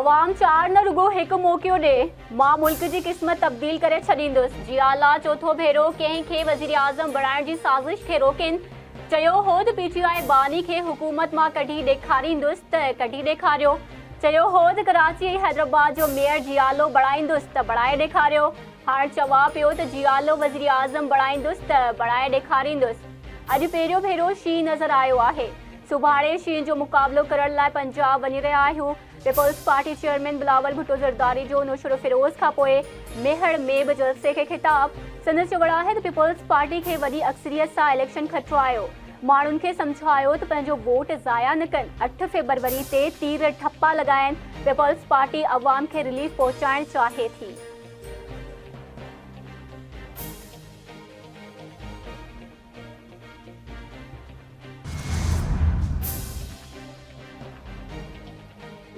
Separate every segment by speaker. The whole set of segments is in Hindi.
Speaker 1: अवाम चार न रुगो एक मौक़ो दे मां मुल्क की किस्मत तब्दील करे छदींदुसि। जियाला चौथो भेरो कंहिं खे वज़ीर आज़म बणाइण जी साज़िश खे रोकिन। चयो हो त PTI बानी खे हुकूमत मां कढी ॾेखारींदुसि त कढी ॾेखारियो। चयो हो त कराची ऐं हैदराबाद जो मेयर जियालो बणाईंदुसि त बणाए ॾेखारियो। हाणे चवा पियो त जियालो वज़ीर आज़म बणाईंदुसि त बणाए ॾेखारींदुसि। अॼु पहिरियों भेरो शींहुं नज़र आयो आहे। सुभाणे शींहुं जो मुक़ाबलो करण लाइ पंजाब वञी रहिया आहियूं। Peoples party chairman Bilawal Bhutto Zardari जो नुशरो फिरोज़ खां पोइ मेहर में बि जलसे खे ख़िताब। संदसि चवणु आहे त पीपल्स पार्टी खे वॾी अक्सरियत सां इलेक्शन खटरायो। माण्हुनि खे सम्झायो त पंहिंजो वोट ज़ाया न कनि। 8 फरवरी ते तीर ठप्पा लॻाइनि। पीपल्स पार्टी अवाम खे रिलीफ पहुचाइण चाहे थी।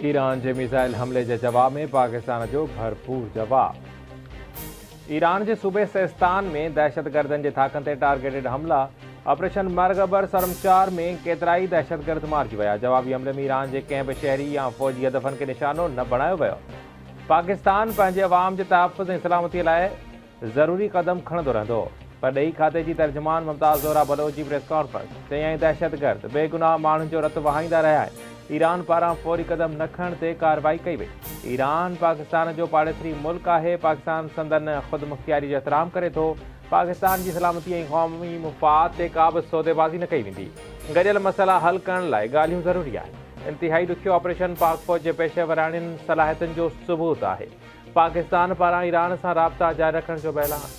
Speaker 2: ईरान के मिसाइल हमले के जवाब में पाकिस्तान जो भरपूर जवाब। ईरान के सूबे सिस्तान में दहशतगर्दन के थाकन ते टारगेटेड हमला। ऑपरेशन मरगबर सरमचार में केतराई दहशतगर्द मारिजी विया। जवाबी हमले में ईरान के कंहिं भी शहरी या फौजी हदफन के निशानो न बणायो वियो। पाकिस्तान पंहिंजे अवाम के तहफ़्फ़ुज़ ऐं सलामती लाइ ज़रूरी कदम खणंदो रहंदो। परॾेही खाते की तर्जुमान मुमताज़ ज़ोहरा बलोच जी प्रेस कॉन्फ्रेंस चयाईं दहशतगर्द बेगुनाह माण्हुनि जो रतु वहाईंदा रहिया आहिनि। ईरान पारां फौरी कदम न खणण ते कार्रवाई कई वई। ईरान पाकिस्तान जो पाड़ेसरी मुल्क आहे। पाकिस्तान संदन ख़ुद मुख्तियारी जो एहतराम करे थो। पाकिस्तान की सलामती ऐं क़ौमी मुफ़ाद ते का भी सौदेबाज़ी न कई वेंदी। गॾियल मसइला हल करण लाइ ॻाल्हियूं ज़रूरी आहिनि। इंतिहाई ॾुखियो ऑपरेशन पाक फ़ौज जे पेशेवराणियुनि सलाहियतुनि जो सबूत आहे। पाकिस्तान पारां ईरान सां राब्ता जारी रखण जो बि ऐलान।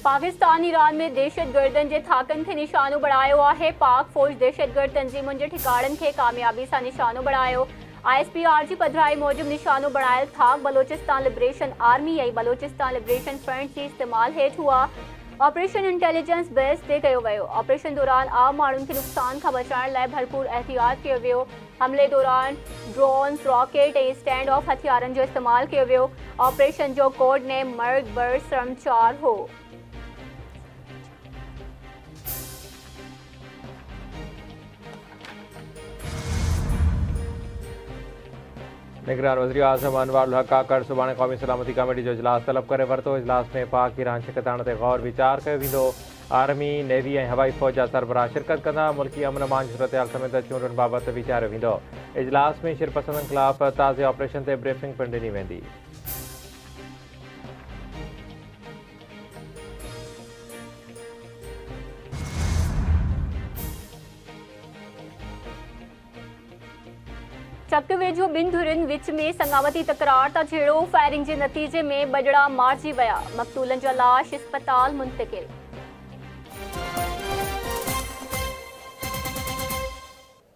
Speaker 1: पाकिस्तान ईरान में दहशतगर्दन के थाकन खे निशानो बणायो आहे। पाक फौज दहशतगर्द तंज़ीमुनि के ठिकाणनि खे कामयाबी सां निशानो बणायो। ISPR जी पधिराई मूजिब निशानो बणायल थाक बलोचिस्तान लिबरेशन आर्मी ऐं बलोचिस्तान लिबरेशन फ्रंट जी इस्तेमाल हेठि हुआ। ऑपरेशन इंटेलिजेंस बेस ते कयो वियो। ऑपरेशन दौरान आम माण्हुनि खे नुक़सान खां बचाइण लाइ भरपूर एहतियात कयो वियो। हमले दौरान ड्रोन्स, रॉकेट ऐं स्टैंड ऑफ हथियारनि जो इस्तेमाल कयो वियो। ऑपरेशन जो कोड नेम मरगबर सरमचार हो।
Speaker 2: निगरान वज़ीर आज़म अनवारुल हक काकड़ सुभाणे क़ौमी सलामती कमेटी जो इजलास तलब करे वरितो। इजलास में पाक ईरान शिकताण ते गौर वीचार कयो वेंदो। आर्मी, नेवी ऐं हवाई फ़ौज जा सरबराह शिरकत कंदा। मुल्की अमन मान सूरतहाल समेत चूंडुनि बाबति वीचारियो वेंदो। इजलास में शिरपसंदनि ख़िलाफ़ ताज़े ऑपरेशन ते ब्रीफिंग पिणु ॾिनी वेंदी।
Speaker 1: चक वेझो ॿिनि धुरियुनि विच में संगावती तकरार तां छेड़ो। फायरिंग के नतीजे में बजड़ा मारिजी विया। मक़तूलनि जा लाश अस्पताल मुंतक़िल।